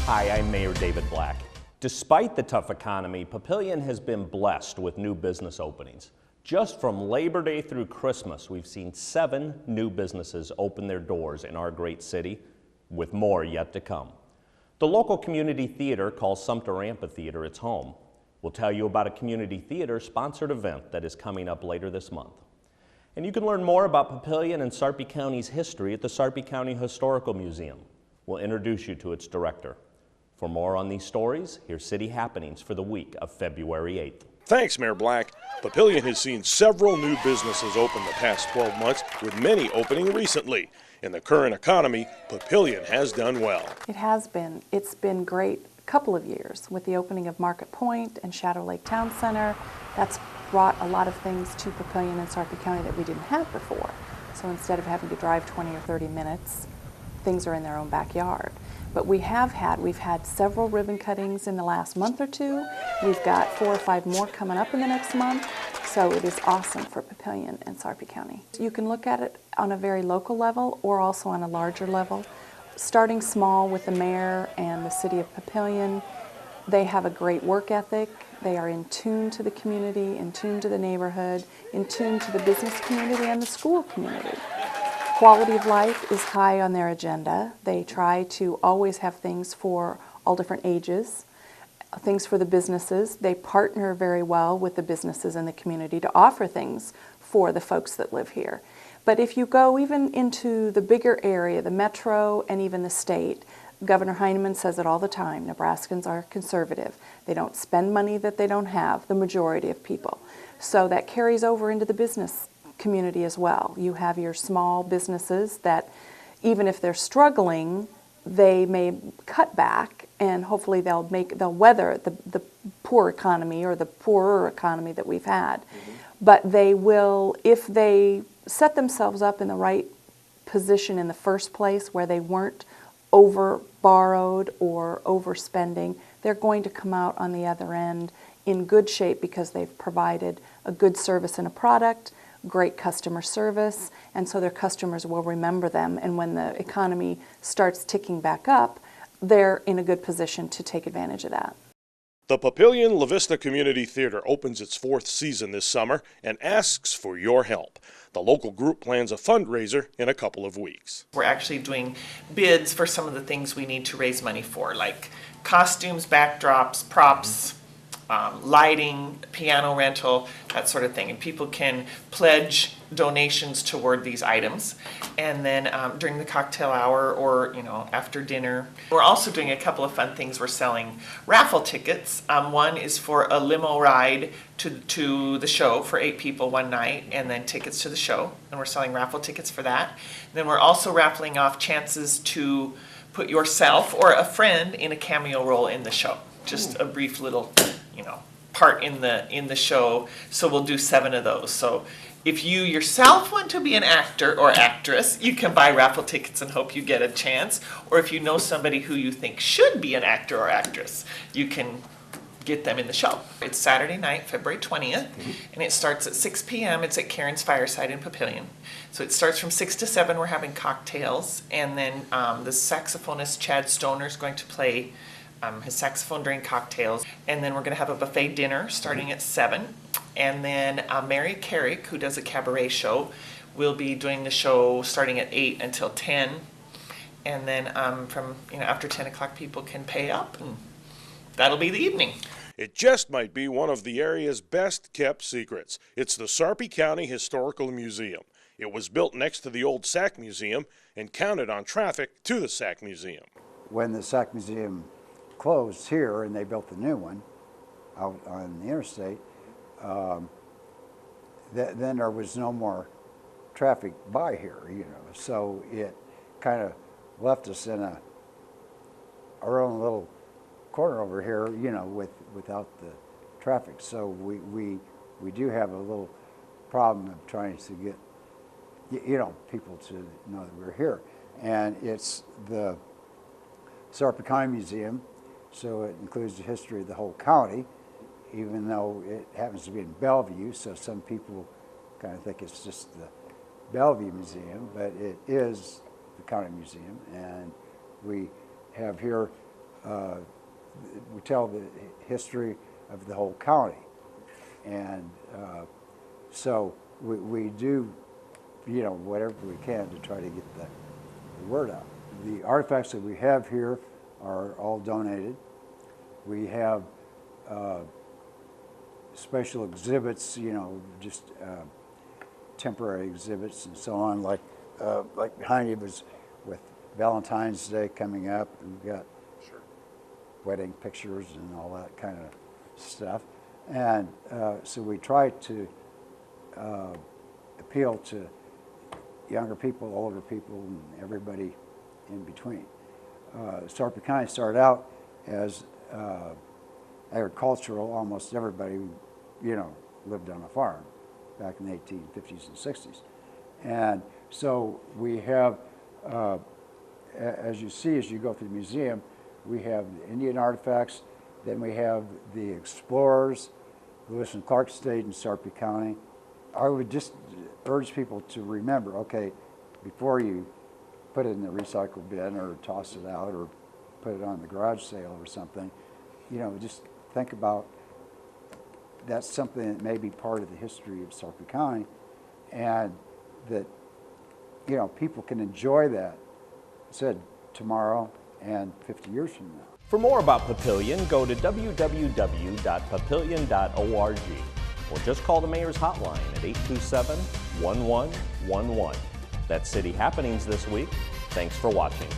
Hi, I'm Mayor David Black. Despite the tough economy, Papillion has been blessed with new business openings. Just from Labor Day through Christmas, we've seen 7 new businesses open their doors in our great city, with more yet to come. The local community theater calls Sumter Amphitheater its home. We'll tell you about a community theater sponsored event that is coming up later this month. And you can learn more about Papillion and Sarpy County's history at the Sarpy County Historical Museum. We'll introduce you to its director. For more on these stories, here's City Happenings for the week of February 8th. Thanks, Mayor Black. Papillion has seen several new businesses open the past 12 months, with many opening recently. In the current economy, Papillion has done well. It has been. It's been great a couple of years with the opening of Market Point and Shadow Lake Town Center. That's brought a lot of things to Papillion and Sarpy County that we didn't have before. So instead of having to drive 20 or 30 minutes, things are in their own backyard. But we've had several ribbon cuttings in the last month or two. We've got 4 or 5 more coming up in the next month. So it is awesome for Papillion and Sarpy County. You can look at it on a very local level or also on a larger level. Starting small with the mayor and the city of Papillion, they have a great work ethic. They are in tune to the community, in tune to the neighborhood, in tune to the business community and the school community. Quality of life is high on their agenda. They try to always have things for all different ages, things for the businesses. They partner very well with the businesses in the community to offer things for the folks that live here. But if you go even into the bigger area, the metro and even the state, Governor Heineman says it all the time, Nebraskans are conservative. They don't spend money that they don't have, the majority of people. So that carries over into the business community as well. You have your small businesses that even if they're struggling, they may cut back and hopefully they'll weather the poor economy or the poorer economy that we've had. But they will, if they set themselves up in the right position in the first place where they weren't over borrowed or overspending, they're going to come out on the other end in good shape because they've provided a good service and a product, great customer service, and so their customers will remember them. And when the economy starts ticking back up, they're in a good position to take advantage of that. The Papillion La Vista Community Theater opens its 4th season this summer and asks for your help. The local group plans a fundraiser in a couple of weeks. We're actually doing bids for some of the things we need to raise money for, like costumes, backdrops, props, lighting, piano rental, that sort of thing. And people can pledge donations toward these items. And then during the cocktail hour or after dinner, we're also doing a couple of fun things. We're selling raffle tickets. One is for a limo ride to the show for 8 people one night, and then tickets to the show. And we're selling raffle tickets for that. And then we're also raffling off chances to put yourself or a friend in a cameo role in the show. Just a brief little part in the show. So we'll do 7 of those. So if you yourself want to be an actor or actress, you can buy raffle tickets and hope you get a chance. Or if you know somebody who you think should be an actor or actress, you can get them in the show. It's Saturday night, February 20th, and it starts at 6 p.m. It's at Karen's Fireside in Papillion. So it starts from 6 to 7. We're having cocktails, and then the saxophonist Chad Stoner is going to play his saxophone during cocktails, and then we're going to have a buffet dinner starting at 7, and then Mary Carrick, who does a cabaret show, will be doing the show starting at 8 until 10, and then from after 10 o'clock people can pay up, and that'll be the evening. It just might be one of the area's best kept secrets. It's the Sarpy County Historical Museum. It was built next to the old Sack Museum and counted on traffic to the Sack Museum. When the Sack Museum closed here and they built the new one out on the interstate, then there was no more traffic by here, so it kind of left us in our own little corner over here, without the traffic. So we do have a little problem of trying to get people to know that we're here. And it's the Sarpy County Museum, so it includes the history of the whole county, even though it happens to be in Bellevue, so some people kind of think it's just the Bellevue Museum, but it is the county museum. And we have here we tell the history of the whole county. And so we do, you know, whatever we can to try to get the word out. The artifacts that we have here are all donated. We have special exhibits, you know, just temporary exhibits and so on, like behind you was with Valentine's Day coming up. We've got wedding pictures and all that kind of stuff. And so we try to appeal to younger people, older people, and everybody in between. Sarpy County started out as agricultural. Almost everybody, you know, lived on a farm back in the 1850s and 60s. And so we have, as you see as you go through the museum, we have the Indian artifacts, then we have the explorers. Lewis and Clark stayed in Sarpy County. I would just urge people to remember, okay, before you put it in the recycle bin or toss it out or put it on the garage sale or something, you know, just think about that's something that may be part of the history of Sarpy County, and that, you know, people can enjoy that, said tomorrow and 50 years from now. For more about Papillion, go to www.papillion.org or just call the Mayor's Hotline at 827-1111. That's City Happenings this week. Thanks for watching.